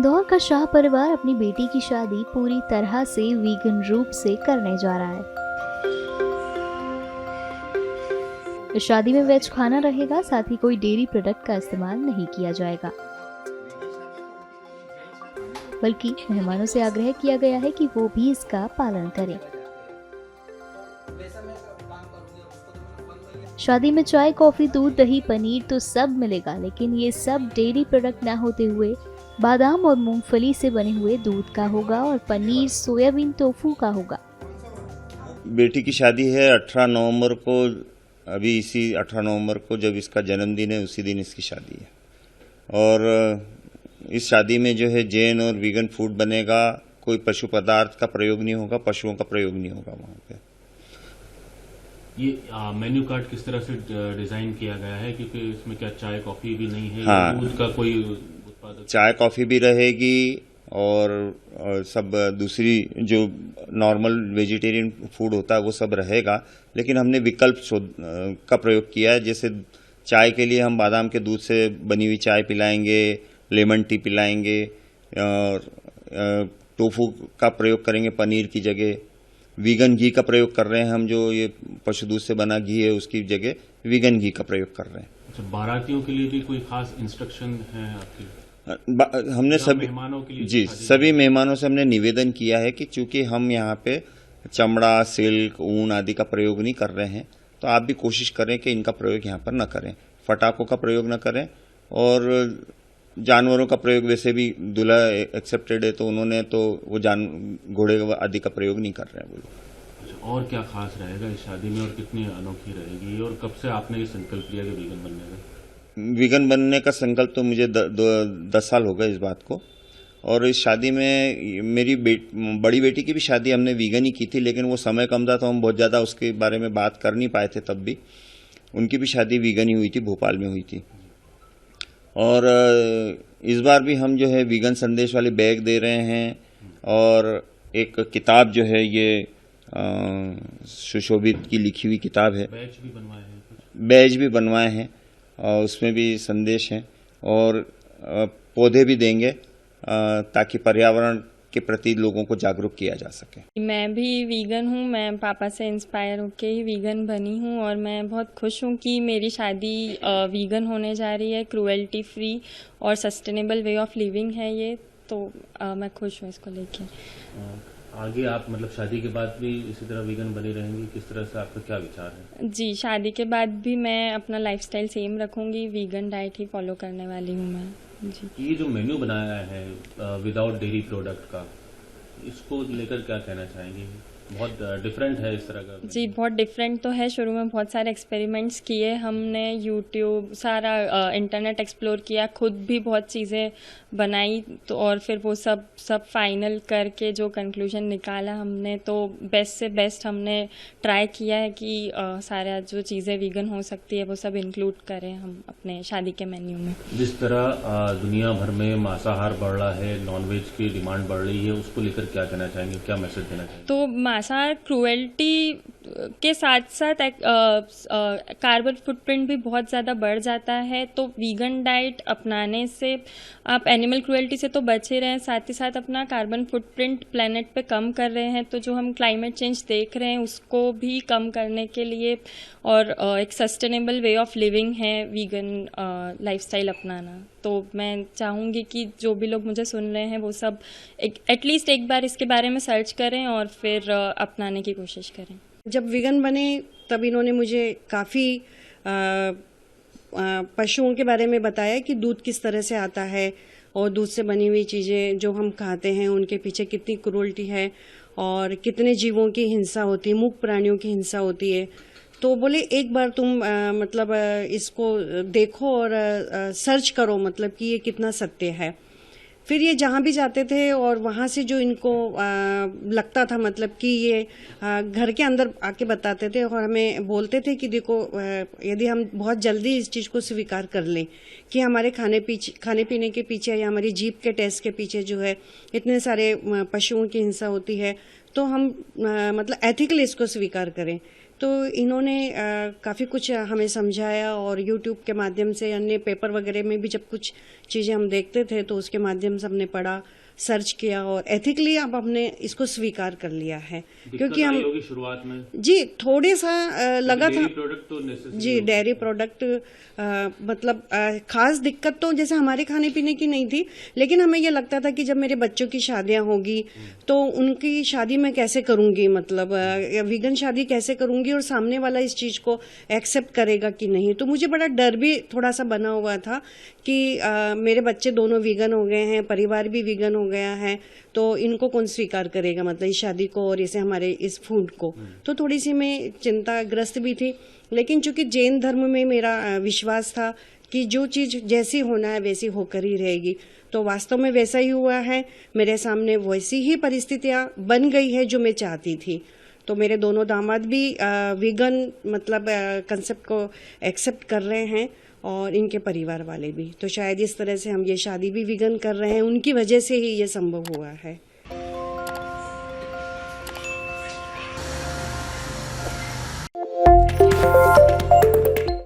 इंदौर का शाह परिवार अपनी बेटी की शादी पूरी तरह से वीगन रूप से करने जा रहा है। इस शादी में वेज खाना रहेगा, साथ ही कोई डेयरी प्रोडक्ट का इस्तेमाल नहीं किया जाएगा, बल्कि मेहमानों से आग्रह किया गया है कि वो भी इसका पालन करें। शादी में चाय, कॉफी, दूध, दही, पनीर तो सब मिलेगा, लेकिन ये सब डेयरी प्रोडक्ट ना होते हुए बादाम और मूंगफली से बने हुए दूध का होगा और पनीर सोयाबीन टोफू का होगा। बेटी की शादी है 18 नवंबर को। अभी इसी 18 नवंबर को जब इसका जन्मदिन है उसी दिन इसकी शादी है। और इस शादी में जो है जैन और वीगन फूड बनेगा। कोई पशु पदार्थ का प्रयोग नहीं होगा, पशुओं का प्रयोग नहीं होगा वहाँ पे। ये मेन्यू कार्ड किस तरह से डिजाइन किया गया है, क्योंकि इसमें क्या चाय कॉफी भी नहीं है? हाँ, दूध का कोई उत्पादक? चाय कॉफी भी रहेगी और सब दूसरी जो नॉर्मल वेजिटेरियन फूड होता है वो सब रहेगा, लेकिन हमने विकल्प का प्रयोग किया है। जैसे चाय के लिए हम बादाम के दूध से बनी हुई चाय पिलाएंगे, लेमन टी पिलाएंगे, और टोफू का प्रयोग करेंगे पनीर की जगह। वीगन घी का प्रयोग कर रहे हैं हम, जो ये पशु दूध से बना घी है उसकी जगह वीगन घी का प्रयोग कर रहे हैं। अच्छा, बारातियों के लिए भी कोई खास इंस्ट्रक्शन है आपकी? हमने सभी मेहमानों के लिए जी सभी मेहमानों से हमने निवेदन किया है कि चूंकि हम यहाँ पे चमड़ा, सिल्क, ऊन आदि का प्रयोग नहीं कर रहे हैं, तो आप भी कोशिश करें कि इनका प्रयोग यहाँ पर न करें। पटाखों का प्रयोग न करें, और जानवरों का प्रयोग वैसे भी दूल्हा एक्सेप्टेड है, तो उन्होंने तो वो घोड़े आदि का प्रयोग नहीं कर रहे हैं वो लोग। अच्छा, और क्या खास रहेगा इस शादी में और कितनी अनोखी रहेगी, और कब से आपने ये संकल्प लिया कि वीगन बनने का? वीगन बनने का संकल्प तो मुझे 10 साल हो गए इस बात को। और इस शादी में मेरी बड़ी बेटी की भी शादी हमने वीगन ही की थी, लेकिन वो समय कम था तो हम बहुत ज़्यादा उसके बारे में बात कर नहीं पाए थे। तब भी उनकी भी शादी वीगन ही हुई थी, भोपाल में हुई थी। और इस बार भी हम जो है वीगन संदेश वाले बैग दे रहे हैं, और एक किताब जो है ये सुशोभित की लिखी हुई किताब है। बैज भी बनवाए हैं और उसमें भी संदेश हैं, और पौधे भी देंगे ताकि पर्यावरण के प्रति लोगों को जागरूक किया जा सके। मैं भी वीगन हूँ, मैं पापा से इंस्पायर होके ही वीगन बनी हूँ, और मैं बहुत खुश हूँ कि मेरी शादी वीगन होने जा रही है। क्रूएल्टी फ्री और सस्टेनेबल वे ऑफ लिविंग है ये, तो मैं खुश हूँ इसको लेके। आगे आप मतलब शादी के बाद भी इसी तरह वीगन बनी रहेंगी? किस तरह से, आपका क्या विचार है? जी, शादी के बाद भी मैं अपना लाइफस्टाइल सेम रखूंगी, वीगन डाइट ही फॉलो करने वाली हूँ मैं। जी, ये जो मेन्यू बनाया है विदाउट डेयरी प्रोडक्ट का, इसको लेकर क्या कहना चाहेंगे? बहुत डिफरेंट है इस तरह का? जी, बहुत डिफरेंट तो है। शुरू में बहुत सारे एक्सपेरिमेंट्स किए हमने, यूट्यूब सारा इंटरनेट एक्सप्लोर किया, खुद भी बहुत चीज़ें बनाई, तो और फिर वो सब फाइनल करके जो कंक्लूजन निकाला हमने, तो बेस्ट से बेस्ट हमने ट्राई किया है कि सारा जो चीज़ें वीगन हो सकती है वो सब इंक्लूड करें हम अपने शादी के मेन्यू में। जिस तरह दुनिया भर में मांसाहार बढ़ रहा है, नॉनवेज की डिमांड बढ़ रही है, उसको लेकर क्या कहना चाहेंगे, क्या मैसेज देना चाहेंगे? तो मांसाहार क्रूएल्टी के साथ साथ कार्बन फुटप्रिंट भी बहुत ज़्यादा बढ़ जाता है, तो वीगन डाइट अपनाने से आप एनिमल क्रूएल्टी से तो बच ही रहे हैं, साथ ही साथ अपना कार्बन फुटप्रिंट प्लेनेट पे कम कर रहे हैं। तो जो हम क्लाइमेट चेंज देख रहे हैं उसको भी कम करने के लिए, और एक सस्टेनेबल वे ऑफ लिविंग है वीगन लाइफस्टाइल अपनाना। तो मैं चाहूँगी कि जो भी लोग मुझे सुन रहे हैं वो सब एटलीस्ट एक बार इसके बारे में सर्च करें और फिर अपनाने की कोशिश करें। जब वीगन बने तब इन्होंने मुझे काफ़ी पशुओं के बारे में बताया कि दूध किस तरह से आता है, और दूध से बनी हुई चीज़ें जो हम खाते हैं उनके पीछे कितनी क्रूरल्टी है, और कितने जीवों की हिंसा होती है, मूक प्राणियों की हिंसा होती है। तो बोले एक बार तुम मतलब इसको देखो और सर्च करो, मतलब कि ये कितना सत्य है। फिर ये जहाँ भी जाते थे और वहाँ से जो इनको लगता था, मतलब कि ये घर के अंदर आके बताते थे और हमें बोलते थे कि देखो यदि हम बहुत जल्दी इस चीज़ को स्वीकार कर लें कि हमारे खाने पीने के पीछे या हमारी जीभ के टेस्ट के पीछे जो है इतने सारे पशुओं की हिंसा होती है, तो हम मतलब एथिकली इसको स्वीकार करें। तो इन्होंने काफ़ी कुछ हमें समझाया और यूट्यूब के माध्यम से, अन्य पेपर वगैरह में भी जब कुछ चीज़ें हम देखते थे तो उसके माध्यम से हमने पढ़ा, सर्च किया और एथिकली अब हमने इसको स्वीकार कर लिया है। क्योंकि हम शुरुआत में जी थोड़े सा लगा था प्रोडक्ट तो जी, डेयरी प्रोडक्ट मतलब खास दिक्कत तो जैसे हमारे खाने पीने की नहीं थी, लेकिन हमें ये लगता था कि जब मेरे बच्चों की शादियां होगी तो उनकी शादी मैं कैसे करूंगी, मतलब वीगन शादी कैसे करूंगी और सामने वाला इस चीज को एक्सेप्ट करेगा कि नहीं। तो मुझे बड़ा डर भी थोड़ा सा बना हुआ था कि मेरे बच्चे दोनों वीगन हो गए हैं, परिवार भी वीगन हो गया है, तो इनको कौन स्वीकार करेगा, मतलब इस शादी को और इसे हमारे इस फूड को। तो थोड़ी सी मैं चिंताग्रस्त भी थी, लेकिन चूंकि जैन धर्म में मेरा विश्वास था कि जो चीज जैसी होना है वैसी होकर ही रहेगी, तो वास्तव में वैसा ही हुआ है। मेरे सामने वैसी ही परिस्थितियां बन गई है जो मैं चाहती थी। तो मेरे दोनों दामाद भी वीगन मतलब कंसेप्ट को एक्सेप्ट कर रहे हैं और इनके परिवार वाले भी। तो शायद इस तरह से हम ये शादी भी वीगन कर रहे हैं, उनकी वजह से ही ये संभव हुआ है।